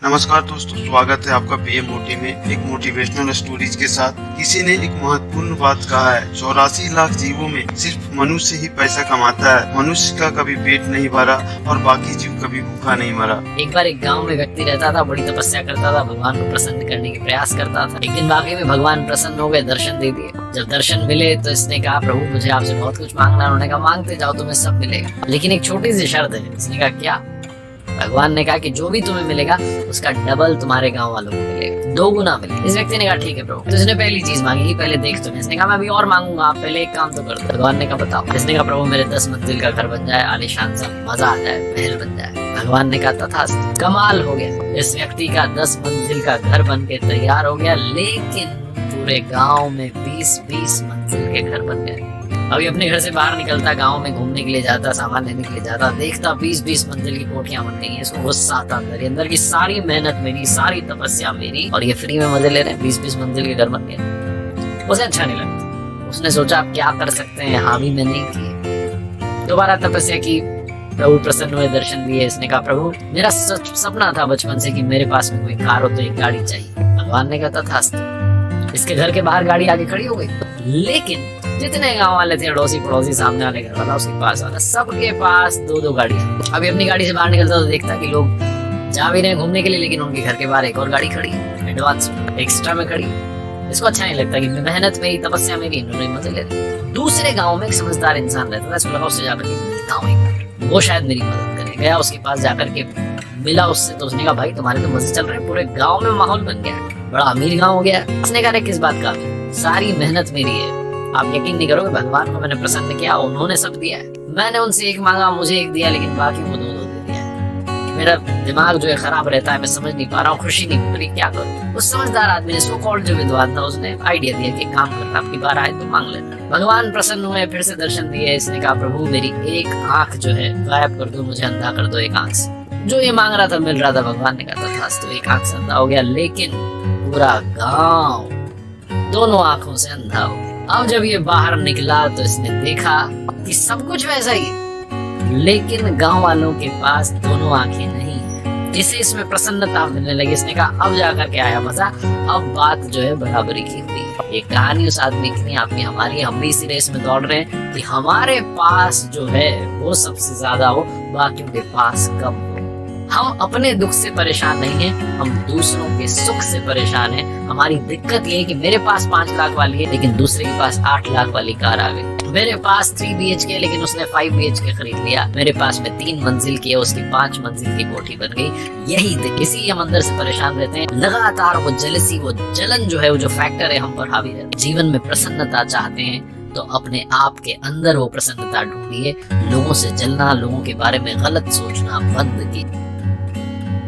नमस्कार दोस्तों, स्वागत है आपका पीएमओटी में एक मोटिवेशनल स्टोरीज के साथ। किसी ने एक महत्वपूर्ण बात कहा है, 84 लाख जीवों में सिर्फ मनुष्य ही पैसा कमाता है। मनुष्य का कभी पेट नहीं भरा और बाकी जीव कभी भूखा नहीं मरा। एक बार एक गांव में व्यक्ति रहता था, बड़ी तपस्या करता था, भगवान को प्रसन्न करने के प्रयास करता था। एक दिन वाकई में भगवान प्रसन्न हो गए, दर्शन दे दिए। जब दर्शन मिले तो इसने कहा, प्रभु मुझे आपसे बहुत कुछ मांगना है। उन्होंने कहा, मांगते जाओ, तुम्हें सब मिलेगा, लेकिन एक छोटी सी शर्त है। इसने कहा, क्या? भगवान ने कहा कि जो भी तुम्हें मिलेगा उसका डबल तुम्हारे गांव वालों को मिलेगा, 2 गुना मिलेगा। इस व्यक्ति ने कहा, ठीक है प्रभु। तो इसने पहली चीज मांगी, पहले देख तुम्हें। इसने कहा, मैं अभी और मांगूंगा, आप पहले एक काम तो कर दो। भगवान ने कहा, बताओ। इसने कहा, प्रभु मेरे 10 मंजिल का घर बन जाए, आलीशान सा, मजा आ जाए, महल बन जाए। भगवान ने कहा, तथास्तु। कमाल हो गया, इस व्यक्ति का 10 मंजिल का घर बन के तैयार हो गया, लेकिन पूरे गाँव में 20-20 मंजिल के घर बन गए। अभी अपने घर से बाहर निकलता, गांव में घूमने के लिए जाता, सामान लेने के लिए जाता, देखता 20-20 मंजिल की कोठियां बन गई हैं। इसको गुस्सा आता, अंदर की सारी मेहनत मेरी, सारी तपस्या मेरी, और ये फ्री में मजे ले रहे हैं। 20-20 मंजिल के घर बन गए, उसे अच्छा नहीं लगता। उसने सोचा, अब क्या कर सकते हैं, हामी में नहीं किए। दोबारा तपस्या की, प्रभु प्रसन्न हुए, दर्शन दिए। इसने कहा, प्रभु मेरा सपना था बचपन से कि मेरे पास में कोई कार हो तो एक गाड़ी चाहिए। भगवान ने कहा, तथास्तु। इसके घर के बाहर गाड़ी आगे खड़ी हो गई, लेकिन जितने गांव वाले थे, अड़ोसी पड़ोसी, सामने वाले घर वाला, उसके पास वाला, सबके पास 2-2 गाड़ियां। अभी अपनी गाड़ी से बाहर निकलता तो देखता कि लोग जा भी रहे हैं घूमने के लिए, लेकिन उनके घर के बाहर एक और गाड़ी खड़ी है, एडवांस एक्स्ट्रा में खड़ी है। इसको अच्छा नहीं लगता कि मेहनत मेरी, तपस्या मेरी, इन्होंने मजे ले रहे। दूसरे गाँव में एक समझदार इंसान रहता था, इसको लगा उससे जाकर के मिलता हूँ एक बार, वो शायद मेरी मदद करे। गया उसके पास, जाकर के मिला उससे, तो उसने कहा, भाई तुम्हारे तो मजे चल रहे हैं, पूरे गाँव में माहौल बन गया, बड़ा अमीर गाँव हो गया। उसने कहा, किस बात का? सारी मेहनत मेरी है। आप यकीन नहीं करोगे, भगवान को मैंने प्रसन्न किया, उन्होंने सब दिया है। मैंने उनसे एक मांगा, मुझे एक दिया, लेकिन बाकी वो 2-2 दे दिया है। मेरा दिमाग जो है खराब रहता है, मैं समझ नहीं पा रहा हूँ, खुशी नहीं मिल रही, क्या करूँ? उस समझदार आदमी ने, सो कॉल्ड जो विद्वान था, उसने आइडिया दिया कि काम करना, आपकी बार आए तो मांग लेना। भगवान प्रसन्न हुए, फिर से दर्शन दिए। इसने कहा, प्रभु मेरी एक आंख जो है गायब कर दो, मुझे अंधा कर दो एक आंख से। जो ये मांग रहा था मिल रहा था। भगवान ने कहा, तथास्तु। एक आंख से अंधा हो गया, लेकिन पूरा गाँव 2 आंखों से अंधा हो गया। अब जब ये बाहर निकला तो इसने देखा कि सब कुछ वैसा ही है, लेकिन गांव वालों के पास 2 आंखें नहीं है, जिसे इसमें प्रसन्नता मिलने लगी। इसने कहा, अब जाकर के आया मजा, अब बात जो है बराबरी की हुई। ये कहानी उस आदमी की नहीं, आपकी हमारी। हम भी इसी रेस में दौड़ रहे हैं कि हमारे पास जो है वो सबसे ज्यादा हो, बाकियों के पास कम हो। हम अपने दुख से परेशान नहीं हैं, हम दूसरों के सुख से परेशान हैं। हमारी दिक्कत ये है कि मेरे पास 5 लाख वाली है, लेकिन दूसरे के पास 8 लाख वाली कार आ गई। मेरे पास 3 BHK, लेकिन उसने 5 BHK खरीद लिया। मेरे पास में 3 मंजिल की है, उसकी 5 मंजिल की कोठी बन गई। यही इसी हम अंदर से परेशान रहते हैं। लगातार वो जेलसी, वो जलन जो है, वो जो फैक्टर है, हम पर हावी है। जीवन में प्रसन्नता चाहते हैं तो अपने आप के अंदर वो प्रसन्नता ढूंढिए। लोगों से जलना, लोगों के बारे में गलत सोचना बंद कीजिए।